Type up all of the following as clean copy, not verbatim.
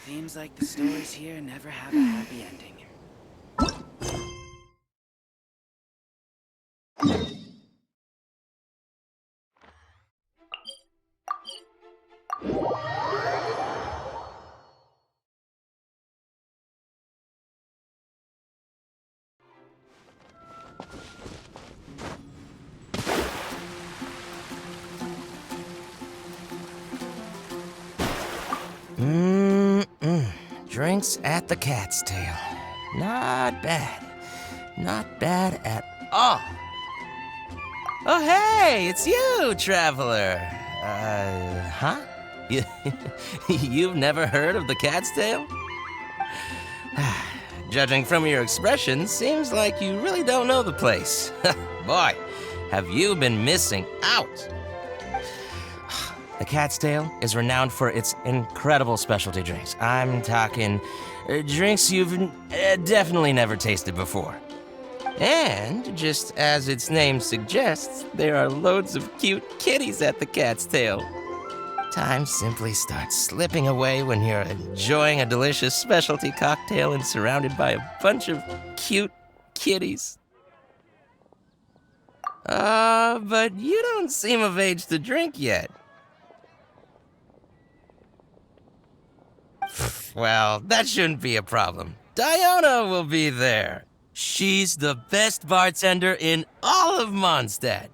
Seems like the stories here never have a happy ending. Drinks at the Cat's Tail. Not bad. Not bad at all. Oh, hey, it's you, traveler. Huh? You've never heard of the Cat's Tail? Judging from your expression, seems like you really don't know the place. Boy, have you been missing out. The Cat's Tail is renowned for its incredible specialty drinks. I'm talking drinks you've definitely never tasted before. And, just as its name suggests, there are loads of cute kitties at the Cat's Tail. Time simply starts slipping away when you're enjoying a delicious specialty cocktail and surrounded by a bunch of cute kitties. But you don't seem of age to drink yet. Well, that shouldn't be a problem. Diana will be there. She's the best bartender in all of Mondstadt.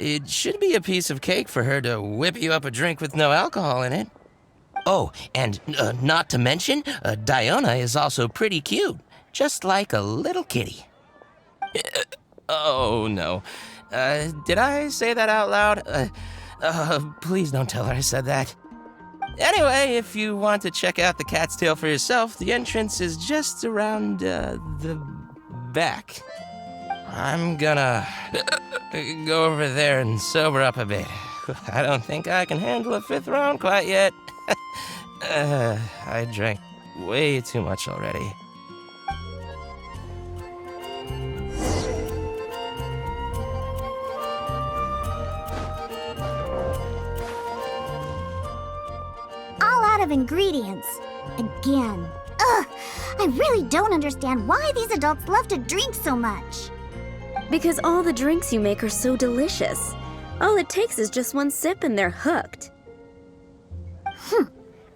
It should be a piece of cake for her to whip you up a drink with no alcohol in it. Oh, and not to mention, Diana is also pretty cute, just like a little kitty. Oh, no. Did I say that out loud? Please don't tell her I said that. Anyway, if you want to check out the Cat's Tail for yourself, the entrance is just around, the back. I'm gonna go over there and sober up a bit. I don't think I can handle a fifth round quite yet. I drank way too much already. Of ingredients. Again. Ugh! I really don't understand why these adults love to drink so much. Because all the drinks you make are so delicious. All it takes is just one sip and they're hooked.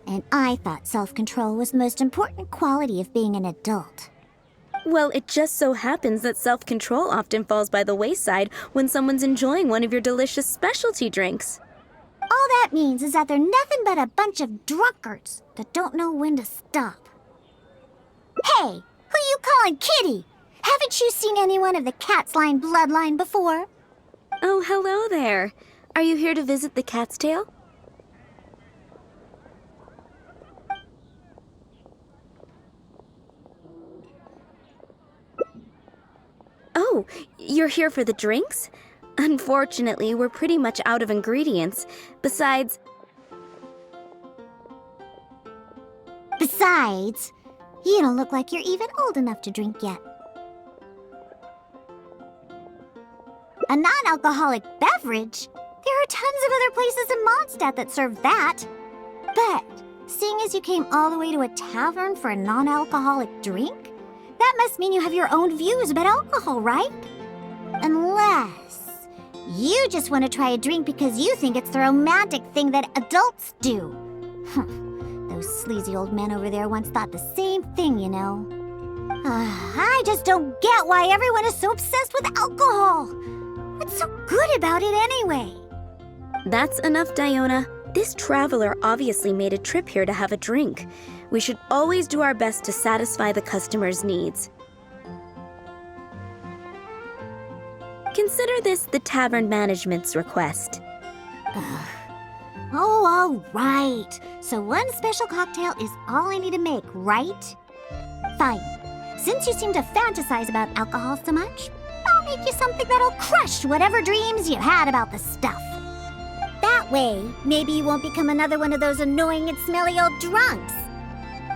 And I thought self-control was the most important quality of being an adult. Well, it just so happens that self-control often falls by the wayside when someone's enjoying one of your delicious specialty drinks. All that means is that they're nothing but a bunch of drunkards that don't know when to stop. Hey, who you calling kitty? Haven't you seen anyone of the Cat's Line bloodline before? Oh, hello there. Are you here to visit the Cat's Tail? Oh, you're here for the drinks? Unfortunately, we're pretty much out of ingredients. Besides, you don't look like you're even old enough to drink yet. A non-alcoholic beverage? There are tons of other places in Mondstadt that serve that. But, seeing as you came all the way to a tavern for a non-alcoholic drink, that must mean you have your own views about alcohol, right? Unless you just want to try a drink because you think it's the romantic thing that adults do. Those sleazy old men over there once thought the same thing, you know. I just don't get why everyone is so obsessed with alcohol. What's so good about it anyway? that's enough, Diona. This traveler obviously made a trip here to have a drink. We should always do our best to satisfy the customer's needs. Consider this the tavern management's request. Oh, all right. So one special cocktail is all I need to make, right? Fine. Since you seem to fantasize about alcohol so much, I'll make you something that'll crush whatever dreams you had about the stuff. That way, maybe you won't become another one of those annoying and smelly old drunks.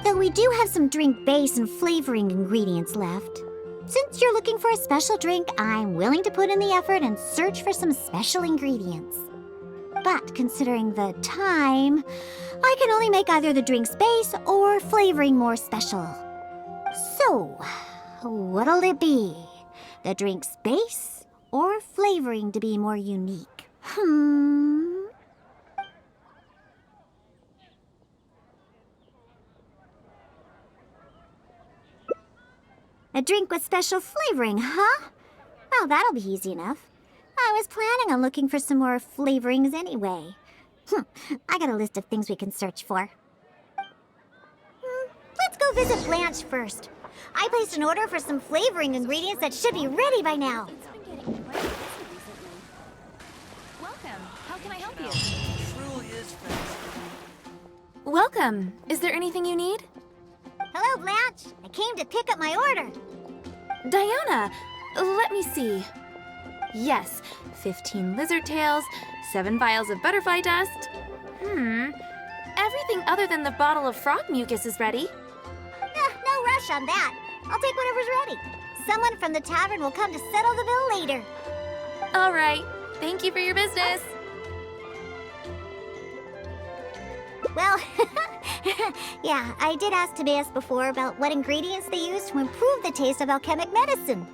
Though we do have some drink base and flavoring ingredients left. Since you're looking for a special drink, I'm willing to put in the effort and search for some special ingredients. but considering the time, I can only make either the drink's base or flavoring more special. So, what'll it be? The drink's base or flavoring to be more unique? A drink with special flavoring, huh? Oh, that'll be easy enough. I was planning on looking for some more flavorings anyway. I got a list of things we can search for. Let's go visit Blanche first. I placed an order for some flavoring ingredients that should be ready by now. Welcome. How can I help you? Truly is fast. Welcome. Is there anything you need? Hello, Blanche. I came to pick up my order. Diana, let me see. Yes, 15 lizard tails, 7 vials of butterfly dust. Everything other than the bottle of frog mucus is ready. No rush on that. I'll take whatever's ready. Someone from the tavern will come to settle the bill later. All right. Thank you for your business. Well, yeah, I did ask Timaeus before about what ingredients they use to improve the taste of alchemic medicine.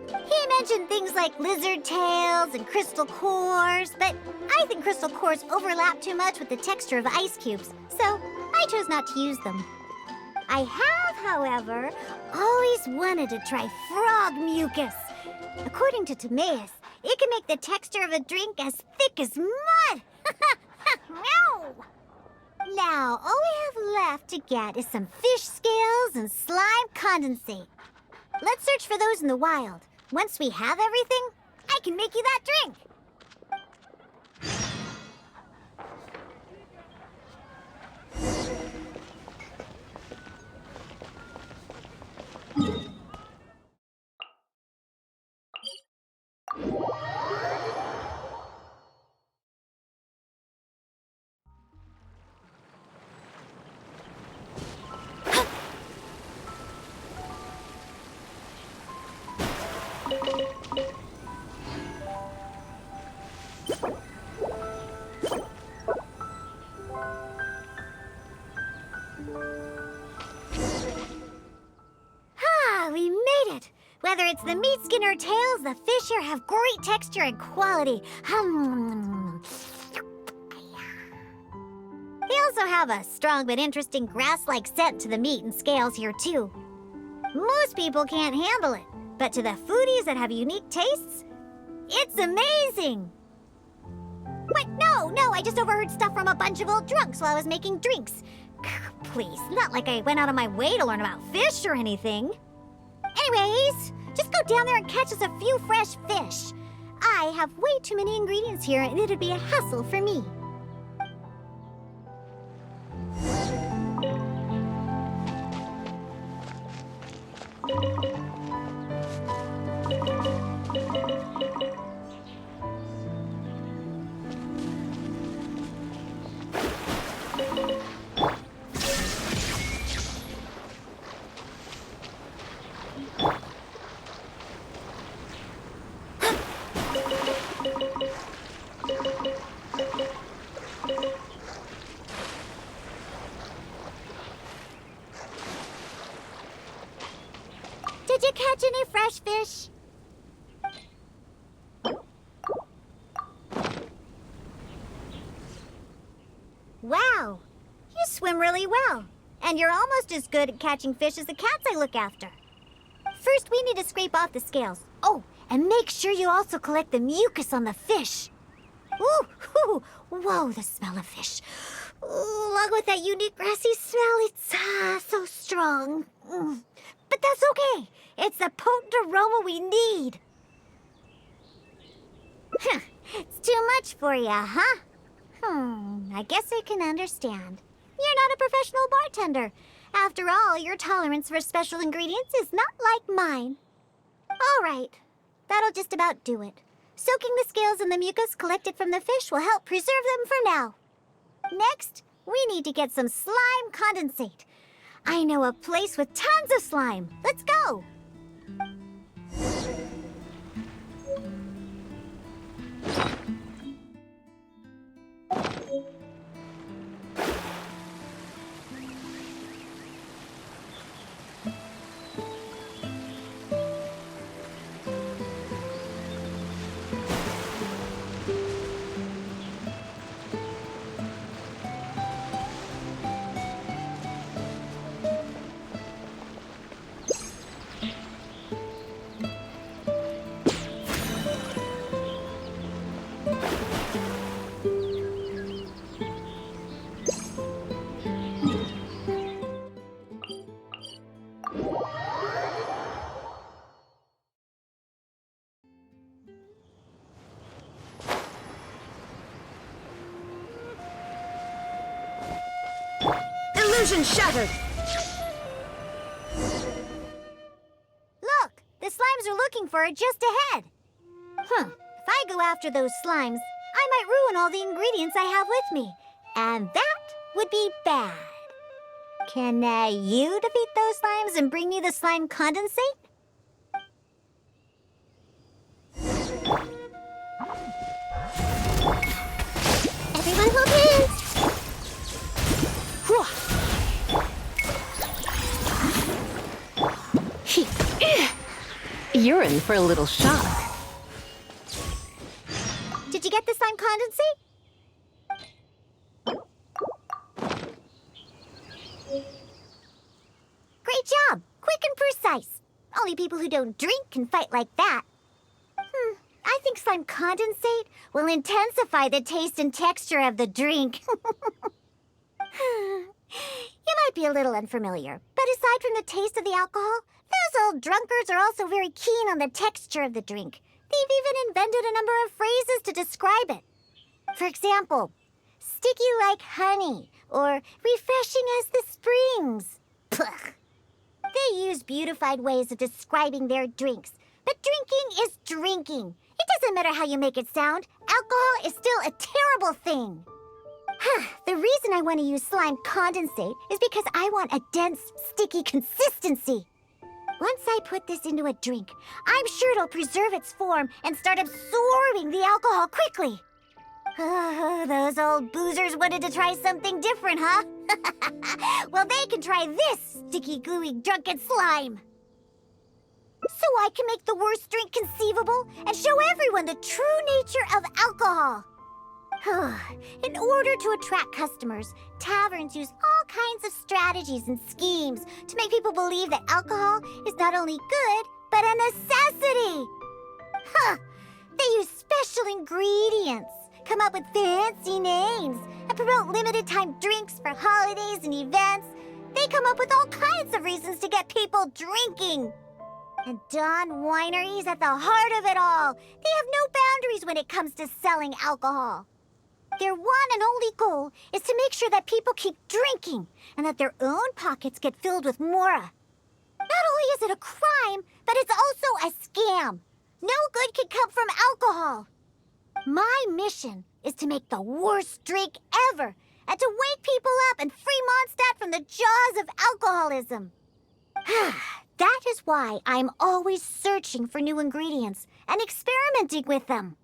He mentioned things like lizard tails and crystal cores, but I think crystal cores overlap too much with the texture of ice cubes, so I chose not to use them. I have, however, always wanted to try frog mucus. According to Timaeus, it can make the texture of a drink as thick as mud. No! Now, all we have left to get is some fish scales and slime condensate. Let's search for those in the wild. Once we have everything, I can make you that drink. We made it! Whether it's the meat skin or tails, the fish here have great texture and quality. They also have a strong but interesting grass-like scent to the meat and scales here, too. Most people can't handle it, but to the foodies that have unique tastes, it's amazing! What? No, I just overheard stuff from a bunch of old drunks while I was making drinks. Please, not like I went out of my way to learn about fish or anything. Anyways, just go down there and catch us a few fresh fish. I have way too many ingredients here, and it'd be a hassle for me. Did you catch any fresh fish? Wow, you swim really well. And you're almost as good at catching fish as the cats I look after. First, we need to scrape off the scales. Oh, and make sure you also collect the mucus on the fish. Ooh, whoa, the smell of fish. Ooh, along with that unique grassy smell, it's so strong. But that's okay. It's the potent aroma we need. It's too much for you, huh? I guess I can understand. You're not a professional bartender. After all, your tolerance for special ingredients is not like mine. All right, that'll just about do it. Soaking the scales in the mucus collected from the fish will help preserve them for now. Next, we need to get some slime condensate. I know a place with tons of slime. Let's go. Illusion shattered! Look! The slimes are looking for it just ahead. If I go after those slimes, I might ruin all the ingredients I have with me. And that would be bad. Can you defeat those slimes and bring me the slime condensate? Everyone hold hands! You're in for a little shock. Did you get the slime condensate? Great job! Quick and precise. Only people who don't drink can fight like that. I think slime condensate will intensify the taste and texture of the drink. You might be a little unfamiliar, but aside from the taste of the alcohol, those old drunkards are also very keen on the texture of the drink. They've even invented a number of phrases to describe it. For example, sticky like honey, or refreshing as the springs. Pugh. They use beautified ways of describing their drinks, but drinking is drinking. It doesn't matter how you make it sound. Alcohol is still a terrible thing. The reason I want to use slime condensate is because I want a dense, sticky consistency. Once I put this into a drink, I'm sure it'll preserve its form and start absorbing the alcohol quickly. Those old boozers wanted to try something different, huh? Well, they can try this sticky, gluey, drunken slime. So I can make the worst drink conceivable and show everyone the true nature of alcohol. In order to attract customers, taverns use all kinds of strategies and schemes to make people believe that alcohol is not only good, but a necessity. They use special ingredients, come up with fancy names, and promote limited-time drinks for holidays and events. They come up with all kinds of reasons to get people drinking. And Dawn Winery is at the heart of it all. They have no boundaries when it comes to selling alcohol. Their one and only goal is to make sure that people keep drinking and that their own pockets get filled with more. Not only is it a crime, but it's also a scam. No good can come from alcohol. My mission is to make the worst drink ever and to wake people up and free Mondstadt from the jaws of alcoholism. That is why I'm always searching for new ingredients and experimenting with them.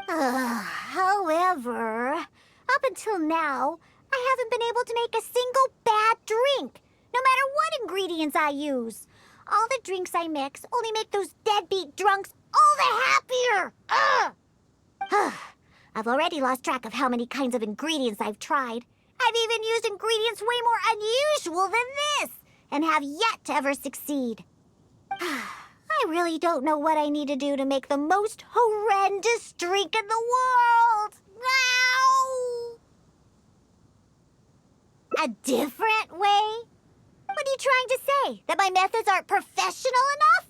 However, up until now, I haven't been able to make a single bad drink, no matter what ingredients I use. All the drinks I mix only make those deadbeat drunks all the happier. I've already lost track of how many kinds of ingredients I've tried. I've even used ingredients way more unusual than this, and have yet to ever succeed. I really don't know what I need to do to make the most horrendous drink in the world. Ow! A different way? What are you trying to say? That my methods aren't professional enough?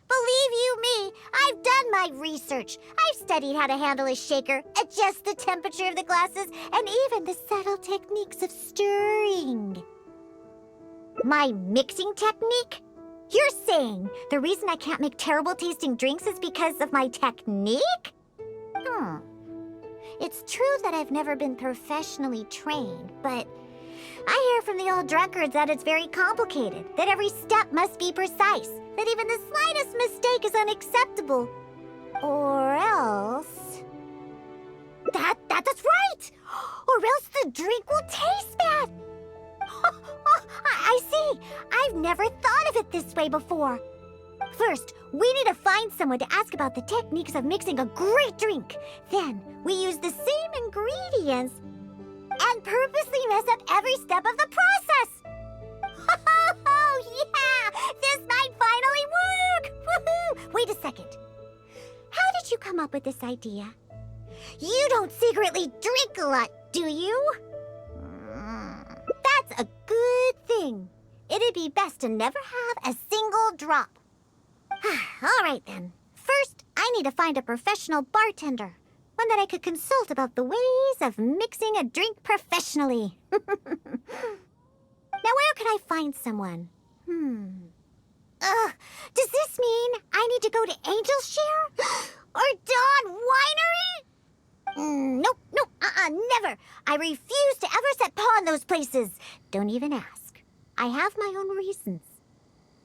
Believe you me, I've done my research. I've studied how to handle a shaker, adjust the temperature of the glasses, and even the subtle techniques of stirring. My mixing technique? You're saying the reason I can't make terrible tasting drinks is because of my technique? It's true that I've never been professionally trained, but I hear from the old drunkards that it's very complicated, that every step must be precise, that even the slightest mistake is unacceptable. Or else... That's right! Or else the drink will taste bad! I see! I've never thought of it this way before. First, we need to find someone to ask about the techniques of mixing a great drink. Then, we use the same ingredients and purposely mess up every step of the process. Oh, yeah! This might finally work! Woohoo! Wait a second. How did you come up with this idea? You don't secretly drink a lot, do you? That's a good thing. It'd be best to never have a single drop. All right, then. First, I need to find a professional bartender. One that I could consult about the ways of mixing a drink professionally. Now where could I find someone? Does this mean I need to go to Angel's Share? Or Dawn Winery? Nope, never. I refuse to ever set paw in those places. Don't even ask. I have my own reasons.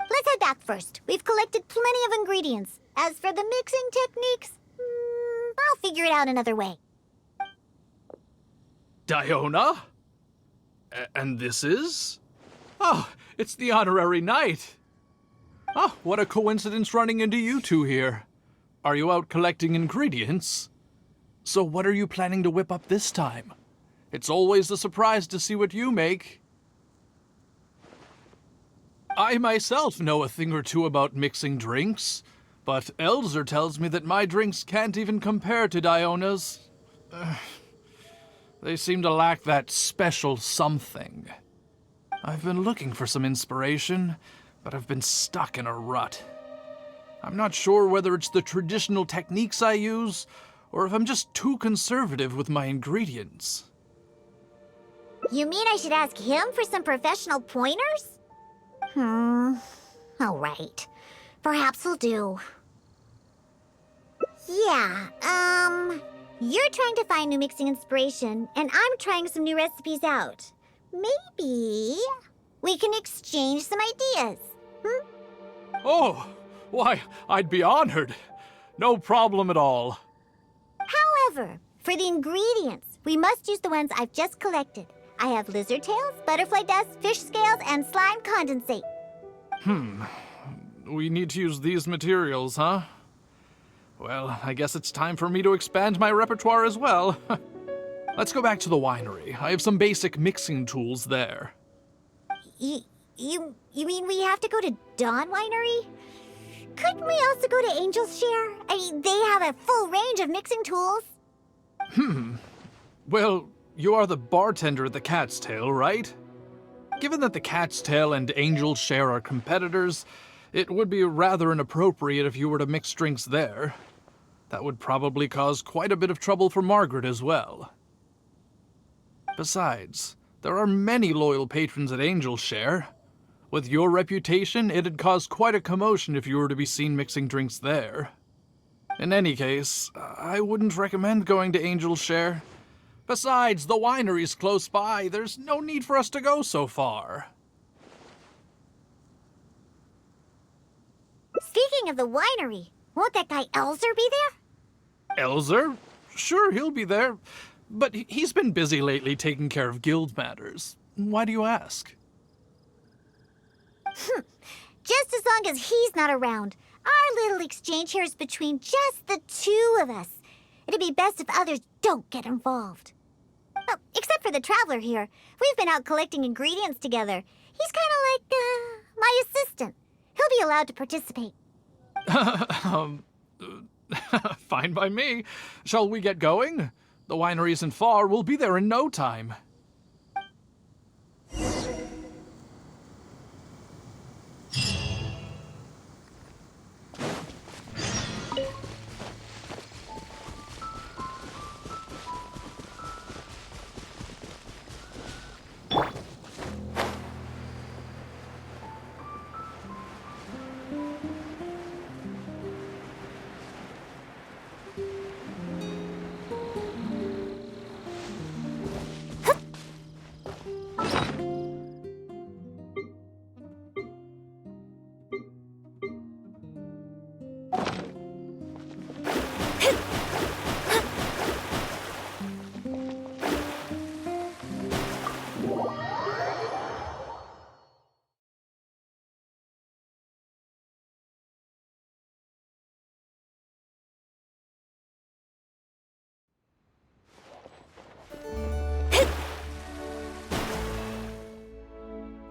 Let's head back first. We've collected plenty of ingredients. As for the mixing techniques, I'll figure it out another way. Diona? And this is? Oh, it's the honorary knight. Oh, what a coincidence running into you two here. Are you out collecting ingredients? So what are you planning to whip up this time? It's always a surprise to see what you make. I myself know a thing or two about mixing drinks, but Elzer tells me that my drinks can't even compare to Diona's. They seem to lack that special something. I've been looking for some inspiration, but I've been stuck in a rut. I'm not sure whether it's the traditional techniques I use, or if I'm just too conservative with my ingredients. You mean I should ask him for some professional pointers? All right. Perhaps he'll do. Yeah, you're trying to find new mixing inspiration, and I'm trying some new recipes out. Maybe we can exchange some ideas. Oh, why, I'd be honored. No problem at all. However, for the ingredients, we must use the ones I've just collected. I have lizard tails, butterfly dust, fish scales, and slime condensate. We need to use these materials, huh? Well, I guess it's time for me to expand my repertoire as well. Let's go back to the winery. I have some basic mixing tools there. You mean we have to go to Dawn Winery? Couldn't we also go to Angel's Share? I mean, they have a full range of mixing tools. Well, you are the bartender at the Cat's Tail, right? Given that the Cat's Tail and Angel's Share are competitors, it would be rather inappropriate if you were to mix drinks there. That would probably cause quite a bit of trouble for Margaret as well. Besides, there are many loyal patrons at Angel's Share. With your reputation, it'd cause quite a commotion if you were to be seen mixing drinks there. In any case, I wouldn't recommend going to Angel's Share. Besides, the winery's close by. There's no need for us to go so far. Speaking of the winery, won't that guy Elzer be there? Elzer? Sure, he'll be there. But he's been busy lately taking care of guild matters. Why do you ask? Just as long as he's not around. Our little exchange here is between just the two of us. It'd be best if others don't get involved. Oh, except for the traveler here. We've been out collecting ingredients together. He's kind of like, my assistant. He'll be allowed to participate. Fine by me. Shall we get going? The winery isn't far. We'll be there in no time.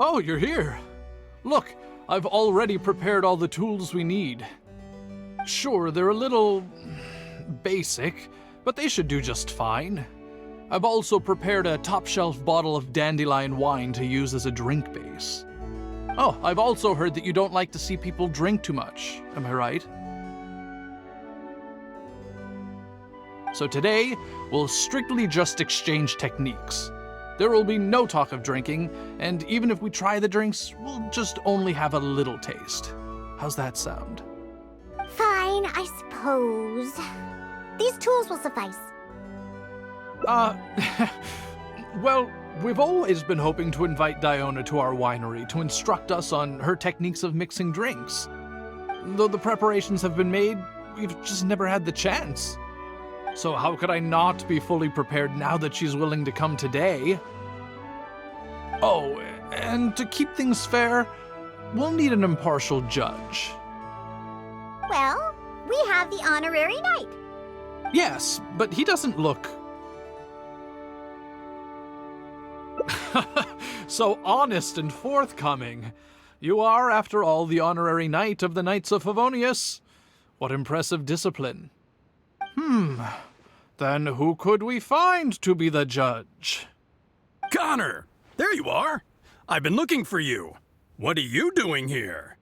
Oh, you're here. Look, I've already prepared all the tools we need. Sure, they're a little basic, but they should do just fine. I've also prepared a top-shelf bottle of dandelion wine to use as a drink base. Oh, I've also heard that you don't like to see people drink too much. Am I right? So today, we'll strictly just exchange techniques. There will be no talk of drinking, and even if we try the drinks, we'll just only have a little taste. How's that sound? Fine, I suppose. These tools will suffice. Well, we've always been hoping to invite Diona to our winery to instruct us on her techniques of mixing drinks. Though the preparations have been made, we've just never had the chance. So how could I not be fully prepared now that she's willing to come today? Oh, and to keep things fair, we'll need an impartial judge. Well, we have the honorary knight. Yes, but he doesn't look so honest and forthcoming. You are, after all, the honorary knight of the Knights of Favonius. What impressive discipline. Then who could we find to be the judge? Connor! There you are! I've been looking for you. What are you doing here?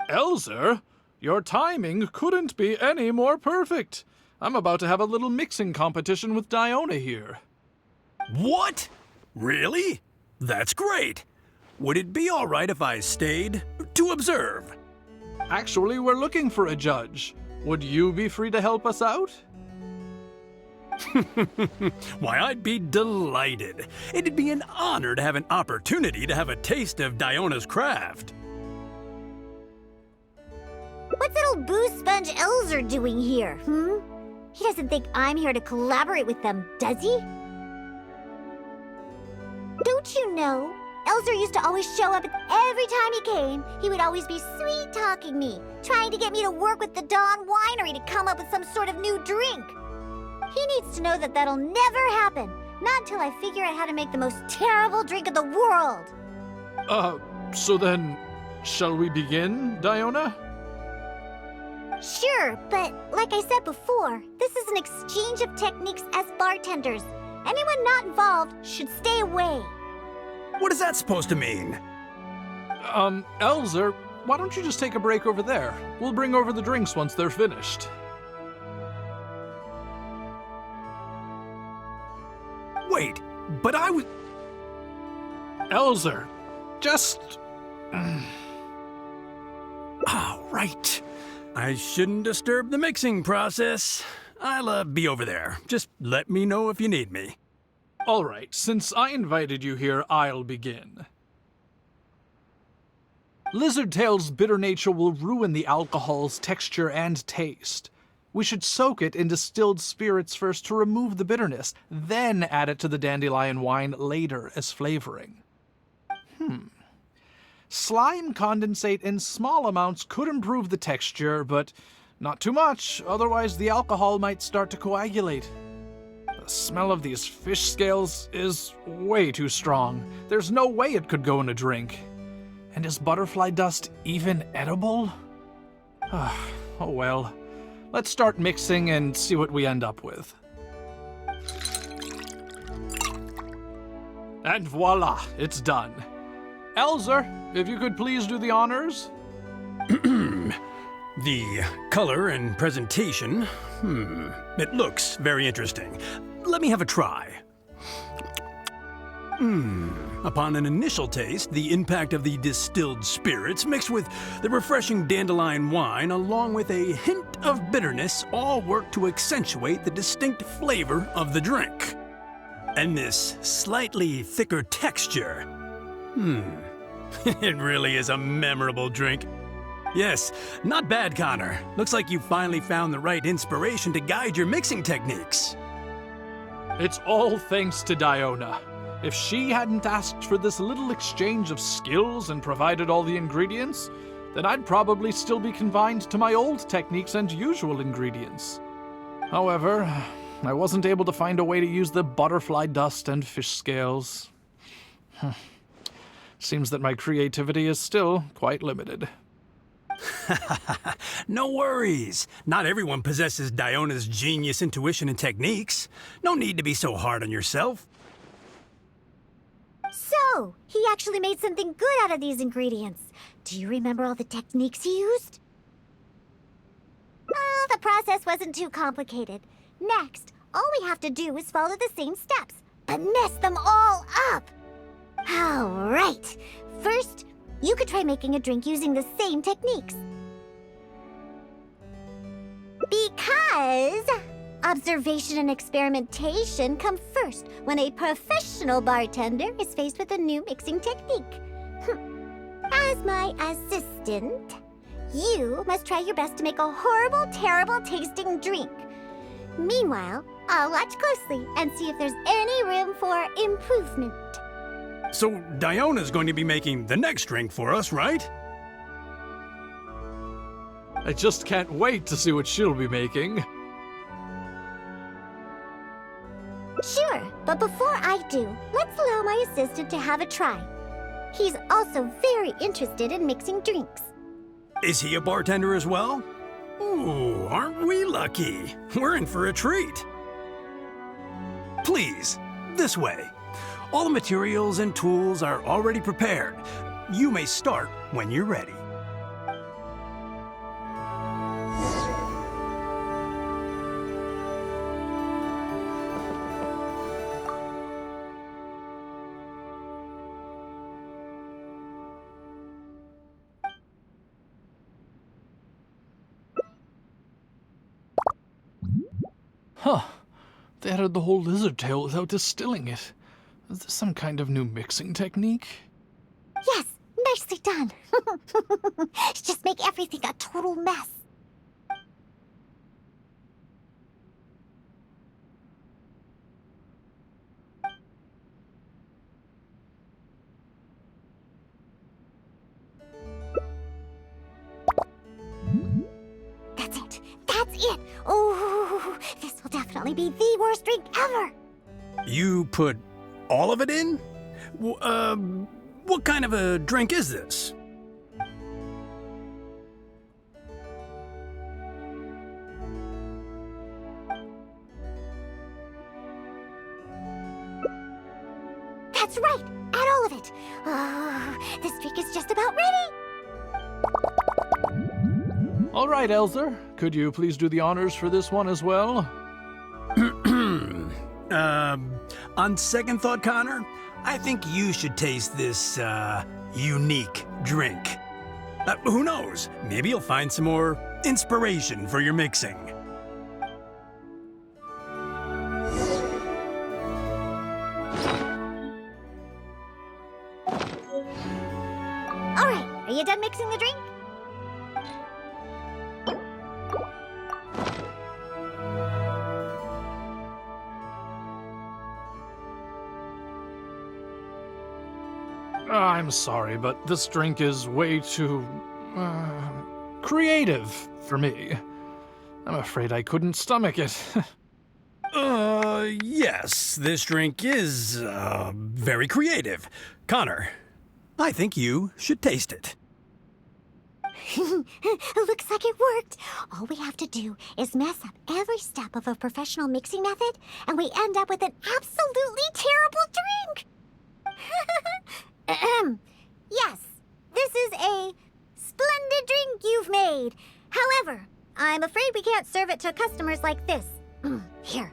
Elzer, your timing couldn't be any more perfect. I'm about to have a little mixing competition with Diona here. What? Really? That's great. Would it be all right if I stayed to observe? Actually, we're looking for a judge. Would you be free to help us out? Why, I'd be delighted. It'd be an honor to have an opportunity to have a taste of Diona's craft. What's that old booze sponge Elzer doing here, He doesn't think I'm here to collaborate with them, does he? Don't you know? Elzer used to always show up, and every time he came, he would always be sweet-talking me, trying to get me to work with the Dawn Winery to come up with some sort of new drink. He needs to know that that'll never happen, not until I figure out how to make the most terrible drink in the world. So then, shall we begin, Diona? Sure, but like I said before, this is an exchange of techniques as bartenders. Anyone not involved should stay away. What is that supposed to mean? Elzer, why don't you just take a break over there? We'll bring over the drinks once they're finished. Wait, but I was... Elzer, just... Oh, right. I shouldn't disturb the mixing process. I'll be over there. Just let me know if you need me. All right, since I invited you here, I'll begin. Lizardtail's bitter nature will ruin the alcohol's texture and taste. We should soak it in distilled spirits first to remove the bitterness, then add it to the dandelion wine later as flavoring. Slime condensate in small amounts could improve the texture, but not too much, otherwise the alcohol might start to coagulate. The smell of these fish scales is way too strong. There's no way it could go in a drink. And is butterfly dust even edible? Oh well. Let's start mixing and see what we end up with. And voila, it's done. Elzer, if you could please do the honors. The color and presentation, it looks very interesting. Let me have a try. Upon an initial taste, the impact of the distilled spirits mixed with the refreshing dandelion wine along with a hint of bitterness all work to accentuate the distinct flavor of the drink. And this slightly thicker texture. It really is a memorable drink. Yes, not bad, Connor. Looks like you finally found the right inspiration to guide your mixing techniques. It's all thanks to Diona. If she hadn't asked for this little exchange of skills and provided all the ingredients, then I'd probably still be confined to my old techniques and usual ingredients. However, I wasn't able to find a way to use the butterfly dust and fish scales. Seems that my creativity is still quite limited. No worries. Not everyone possesses Diona's genius intuition and techniques. No need to be so hard on yourself. So, he actually made something good out of these ingredients. Do you remember all the techniques he used? Oh, the process wasn't too complicated. Next, All we have to do is follow the same steps, but mess them all up. All right. First, you could try making a drink using the same techniques. Because observation and experimentation come first when a professional bartender is faced with a new mixing technique. As my assistant, you must try your best to make a horrible, terrible tasting drink. Meanwhile, I'll watch closely and see if there's any room for improvement. So Diona's going to be making the next drink for us, right? I just can't wait to see what she'll be making. Sure, but before I do, let's allow my assistant to have a try. He's also very interested in mixing drinks. Is he a bartender as well? Ooh, aren't we lucky? We're in for a treat. Please, this way. All the materials and tools are already prepared. You may start when you're ready. Huh. They added the whole lizard tail without distilling it. Is this some kind of new mixing technique? Yes, nicely done. Just make everything a total mess. That's it. That's it. Oh, this will definitely be the worst drink ever. You put all of it in? What kind of a drink is this? That's right. Add all of it. Oh, this drink is just about ready. All right, Elzer. Could you please do the honors for this one as well? On second thought, Connor, I think you should taste this, unique drink. Who knows? Maybe you'll find some more inspiration for your mixing. All right, are you done mixing the drink? I'm sorry, but this drink is way too, creative for me. I'm afraid I couldn't stomach it. Yes, this drink is, very creative. Connor, I think you should taste it. Looks like it worked. All we have to do is mess up every step of a professional mixing method, and we end up with an absolutely terrible drink. Yes, this is a splendid drink you've made. However, I'm afraid we can't serve it to customers like this. Here,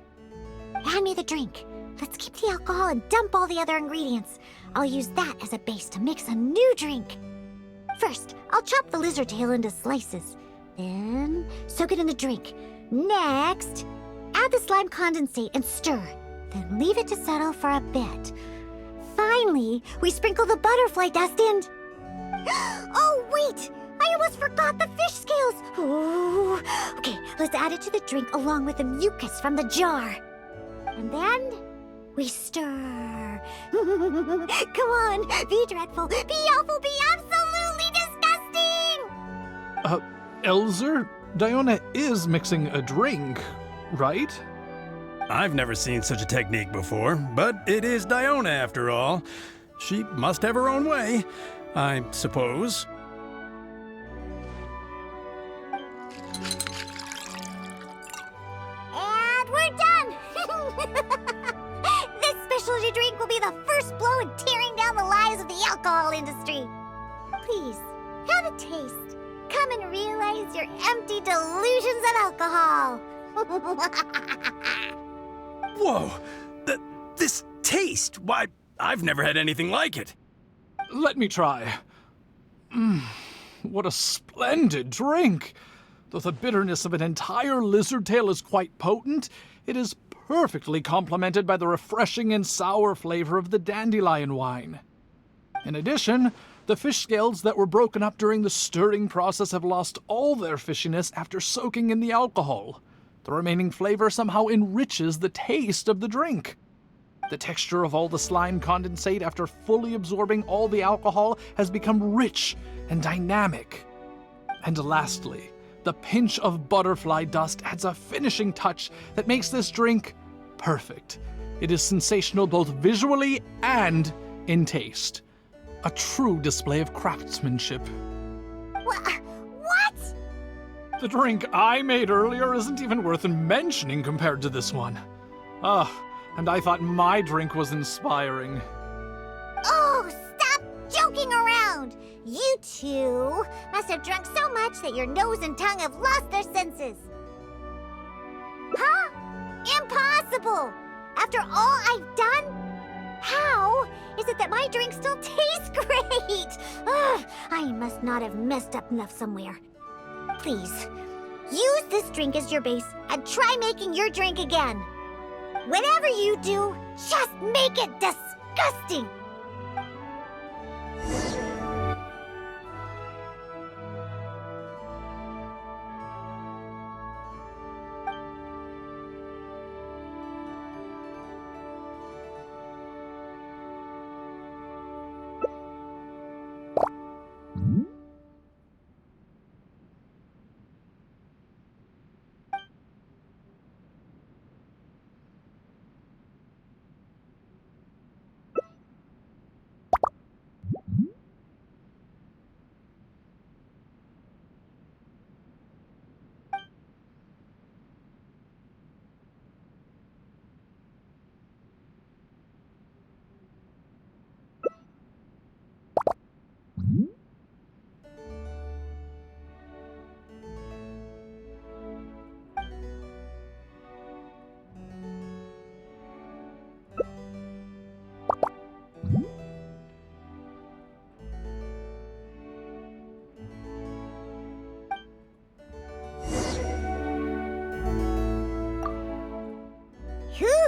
hand me the drink. Let's keep the alcohol and dump all the other ingredients. I'll use that as a base to mix a new drink. First, I'll chop the lizard tail into slices. Then, soak it in the drink. Next, add the slime condensate and stir. Then leave it to settle for a bit. Finally, we sprinkle the butterfly dust and... Oh, wait! I almost forgot the fish scales! Ooh. Okay, let's add it to the drink along with the mucus from the jar. And then, we stir. Come on, be dreadful, be awful, be absolutely disgusting! Elzer, Diona is mixing a drink, right? I've never seen such a technique before, but it is Diona after all. She must have her own way, I suppose. And we're done! This specialty drink will be the first blow in tearing down the lives of the alcohol industry. Please, have a taste. Come and realize your empty delusions of alcohol. Whoa! This taste, why, I've never had anything like it. Let me try. What a splendid drink! Though the bitterness of an entire lizard tail is quite potent, it is perfectly complemented by the refreshing and sour flavor of the dandelion wine. In addition, the fish scales that were broken up during the stirring process have lost all their fishiness after soaking in the alcohol. The remaining flavor somehow enriches the taste of the drink. The texture of all the slime condensate after fully absorbing all the alcohol has become rich and dynamic. And lastly, the pinch of butterfly dust adds a finishing touch that makes this drink perfect. It is sensational both visually and in taste. A true display of craftsmanship. What? The drink I made earlier isn't even worth mentioning compared to this one. And I thought my drink was inspiring. Oh, stop joking around! You two must have drunk so much that your nose and tongue have lost their senses. Huh? Impossible! After all I've done? How is it that my drink still tastes great? Ugh, I must not have messed up enough somewhere. Please, use this drink as your base and try making your drink again. Whatever you do, just make it disgusting!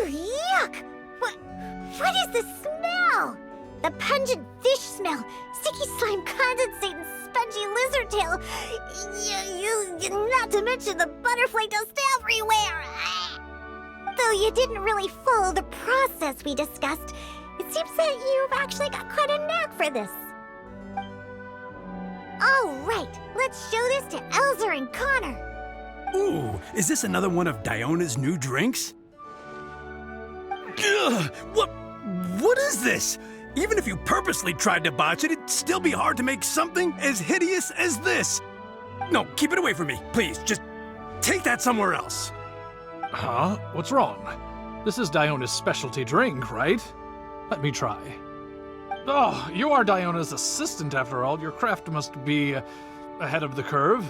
Yuck! What is the smell? The pungent fish smell, sticky slime condensate, and spongy lizard tail. Not to mention the butterfly dust everywhere. Though you didn't really follow the process we discussed, it seems that you've actually got quite a knack for this. All right, let's show this to Elzer and Connor. Ooh, is this another one of Diona's new drinks? Ugh, what is this? Even if you purposely tried to botch it, it'd still be hard to make something as hideous as this. No, keep it away from me, please. Just take that somewhere else. Huh? What's wrong? This is Diona's specialty drink, right? Let me try. Oh, you are Diona's assistant after all. Your craft must be ahead of the curve.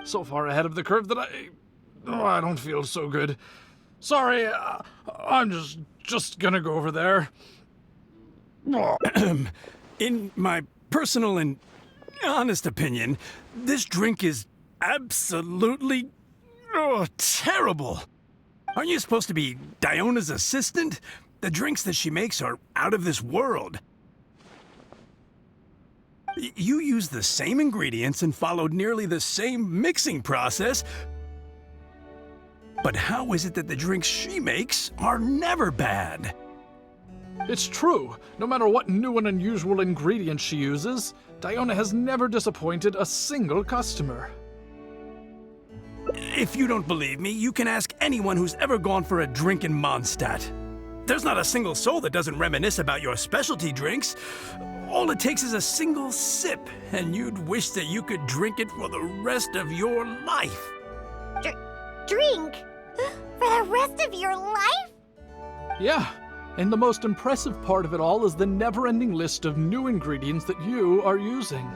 So far ahead of the curve that I don't feel so good. Sorry, I'm just gonna go over there. In my personal and honest opinion, this drink is absolutely terrible. Aren't you supposed to be Diona's assistant? The drinks that she makes are out of this world. You use the same ingredients and followed nearly the same mixing process, but how is it that the drinks she makes are never bad? It's true. No matter what new and unusual ingredients she uses, Diona has never disappointed a single customer. If you don't believe me, you can ask anyone who's ever gone for a drink in Mondstadt. There's not a single soul that doesn't reminisce about your specialty drinks. All it takes is a single sip, and you'd wish that you could drink it for the rest of your life. Drink? For the rest of your life? Yeah, and the most impressive part of it all is the never-ending list of new ingredients that you are using.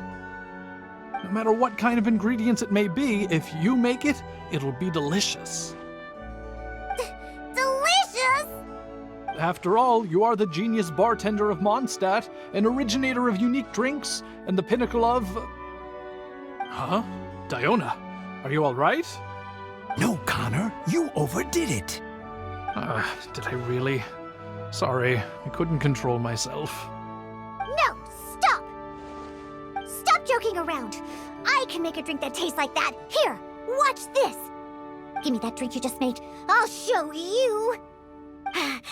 No matter what kind of ingredients it may be, if you make it, it'll be delicious. After all, you are the genius bartender of Mondstadt, an originator of unique drinks, and the pinnacle of... Huh? Diona, are you all right? No, Connor, you overdid it. Did I really? Sorry, I couldn't control myself. No, stop! Stop joking around. I can make a drink that tastes like that. Here, watch this. Give me that drink you just made. I'll show you.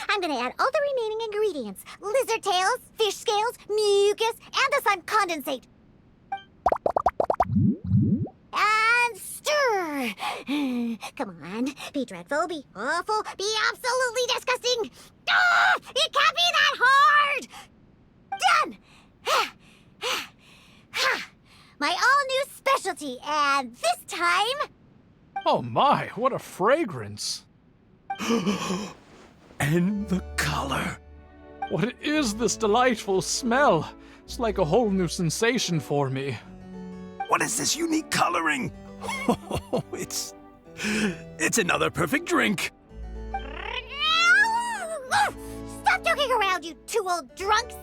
I'm gonna add all the remaining ingredients. Lizard tails, fish scales, mucus, and the slime condensate. And stir. Come on, be dreadful, be awful, be absolutely disgusting. Ah, it can't be that hard. Done. My all-new specialty, and this time... Oh my, what a fragrance! And the color. What is this delightful smell? It's like a whole new sensation for me. What is this unique coloring? It's another perfect drink. Stop joking around, you two old drunks!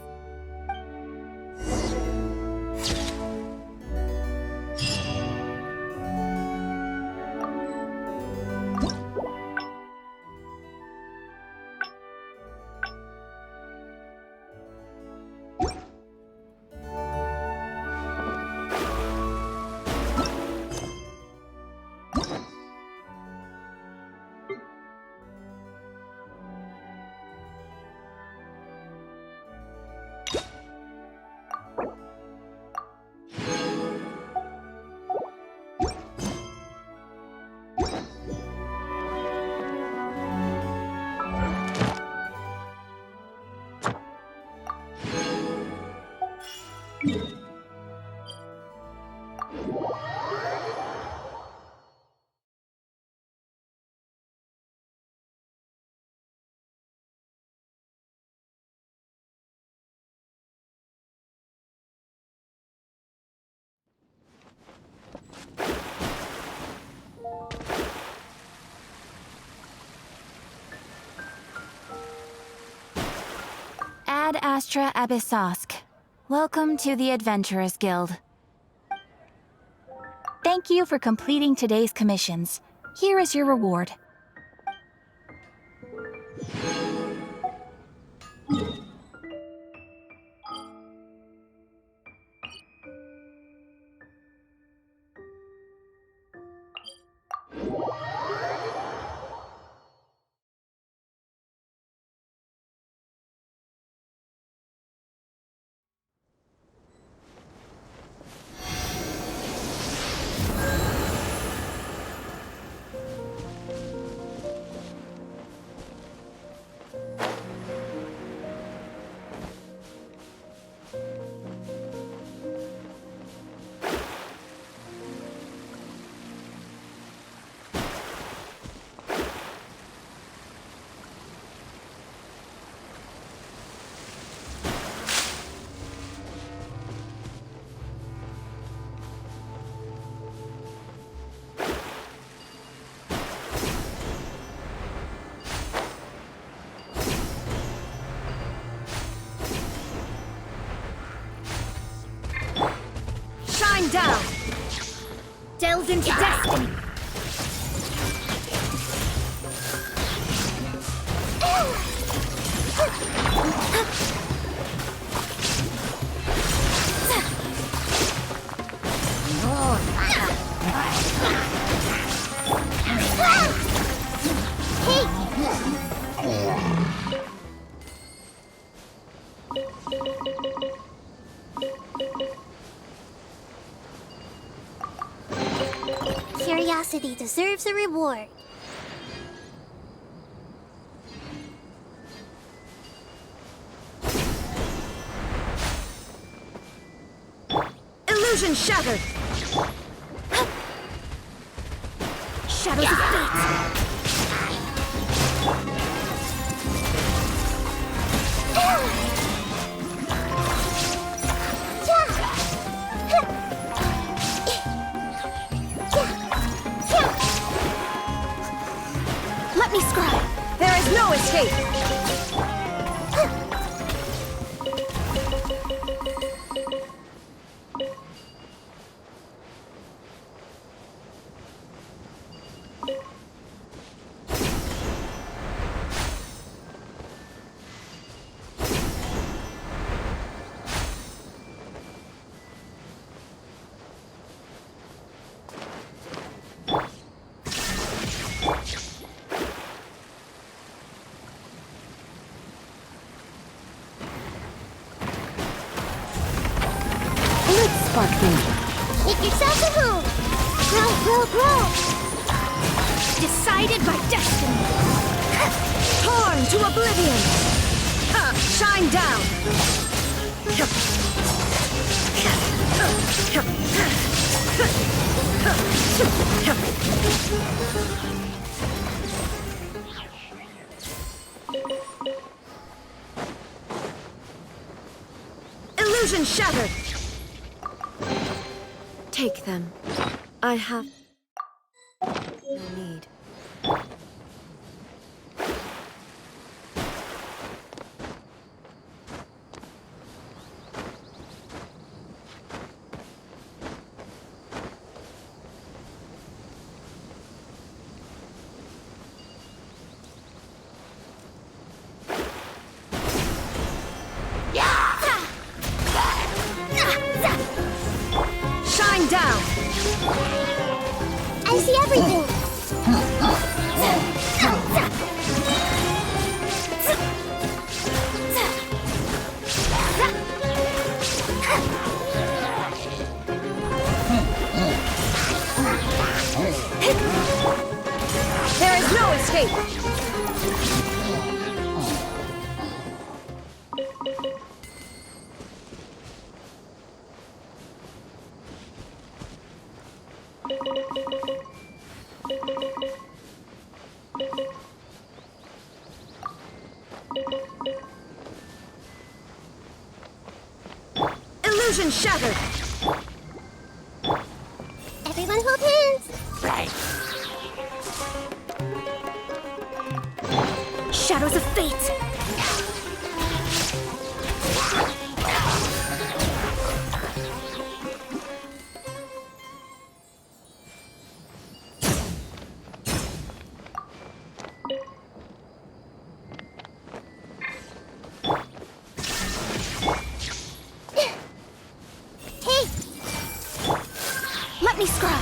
Ad Astra Abyssosk. Welcome to the Adventurers Guild. Thank you for completing today's commissions. Here is your reward. Down! Delve into destiny! Curiosity deserves a reward. Illusion shattered! Shadows of fate! Let me scry! There is no escape! spark thing. Make yourself a home! Grow, grow, grow! Decided by destiny. Torn to oblivion. Shine down. Illusion shattered. Take them. I have no need. Shine down. I see everything! There is no escape. Illusion shattered. Everyone hold hands! Shadows of fate. Hey! Let me scry.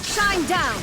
Shine down.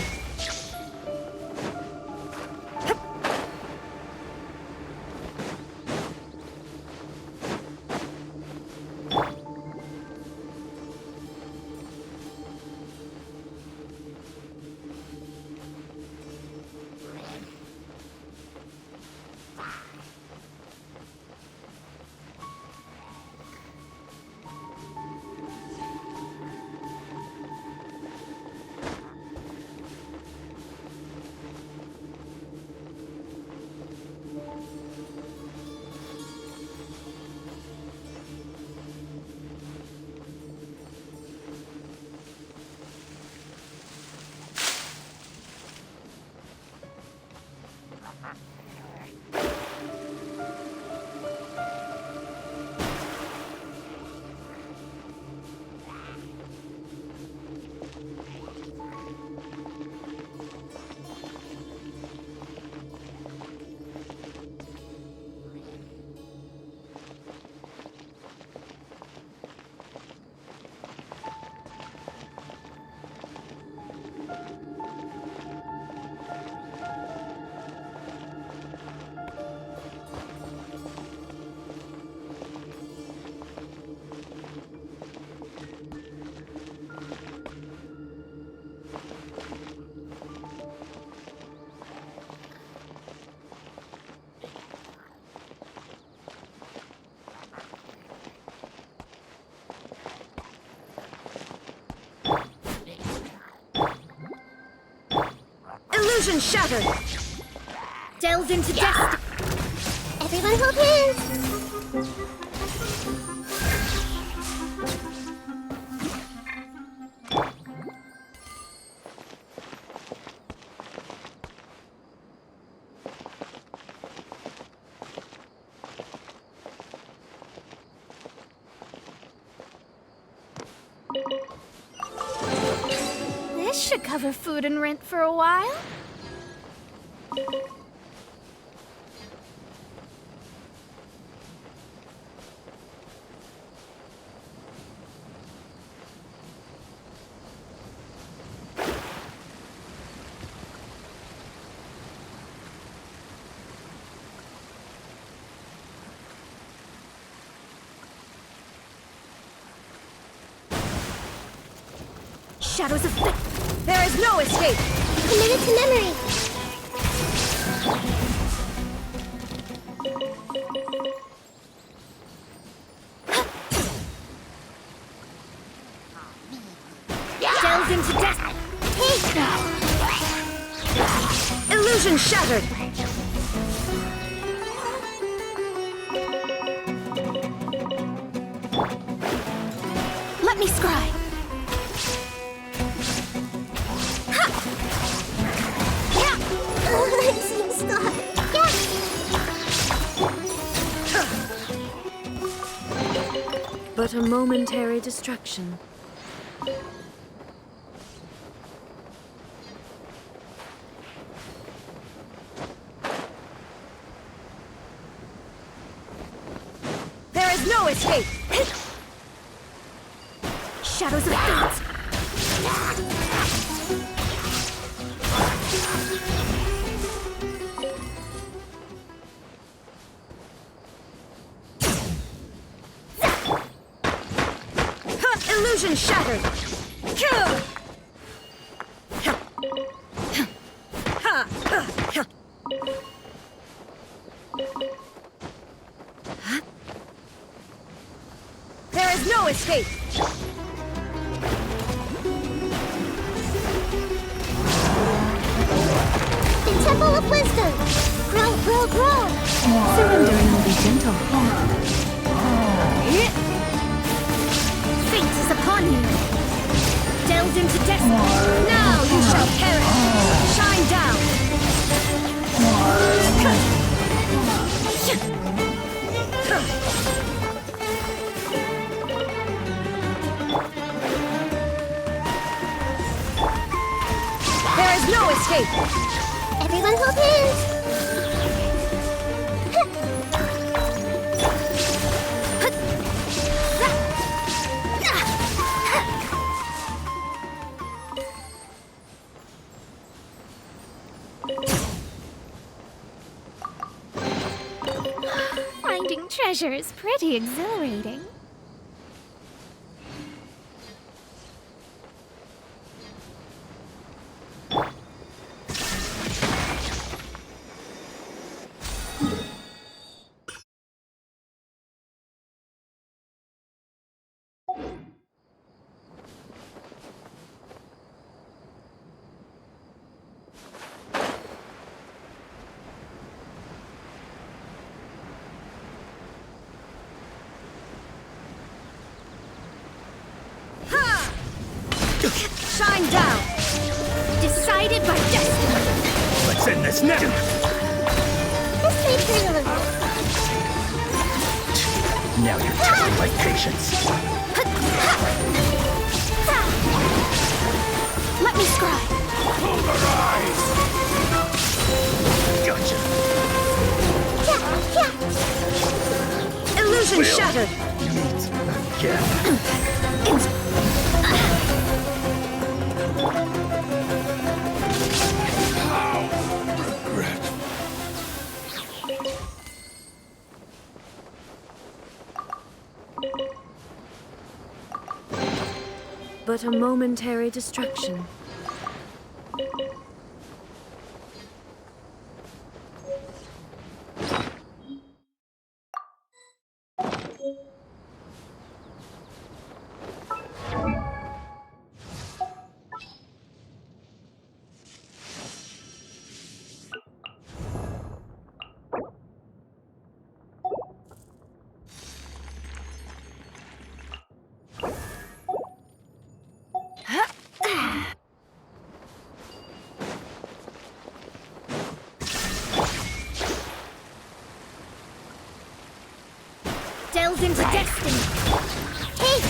Illusion shattered. Delve into destiny. Everyone hold hands! This should cover food and rent for a while. Shadows of Fate. There is no escape. Committed to memory. Delves into death. Illusion shattered. Let me scry. But a momentary distraction. There is no escape! Shadows of Fate! Illusion shattered! There is no escape! The Temple of Wisdom. Grow, grow, grow. Surrender and I'll be gentle. Fate is upon you! Delved into destiny! Now you shall perish! Shine down! There is no escape! Everyone hold hands. Finding treasure is pretty exhilarating. Shine down! Decided by destiny! Let's end this now! This may turn a little. Now you're testing my patience. Let me scry! Pull their eyes! Gotcha! Illusion shattered! Meet again. Regret. But a momentary distraction. Delves into destiny. Hey!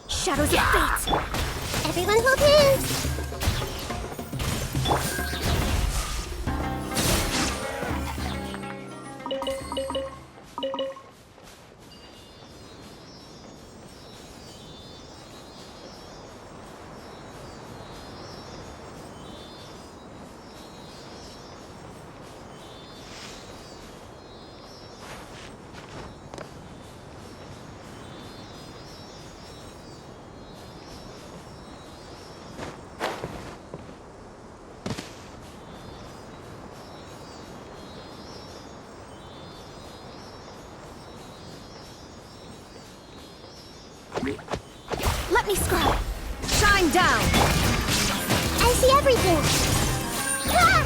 Shadows of Fate! Everyone hold hands. Let me scry. Shine down. I see everything. Ah!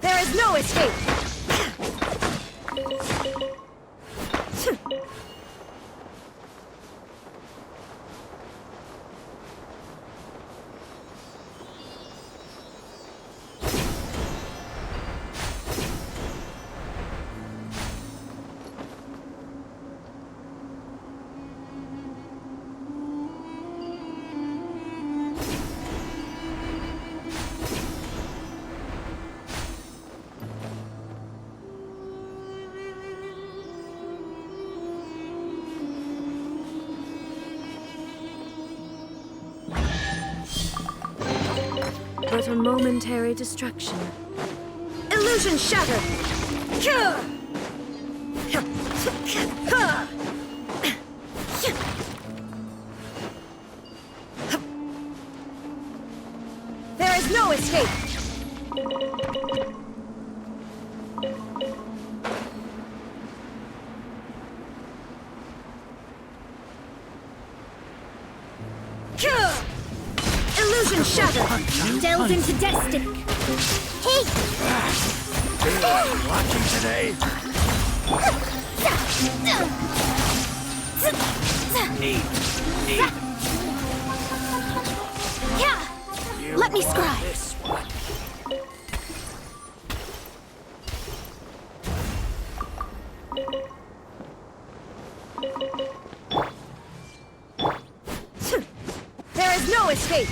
There is no escape. But a momentary destruction. Illusion shattered! There is no escape! Illusion shattered! Delved into destiny! Hey! Watching today? Neat. Yeah! Let me scry! This one. There is no escape!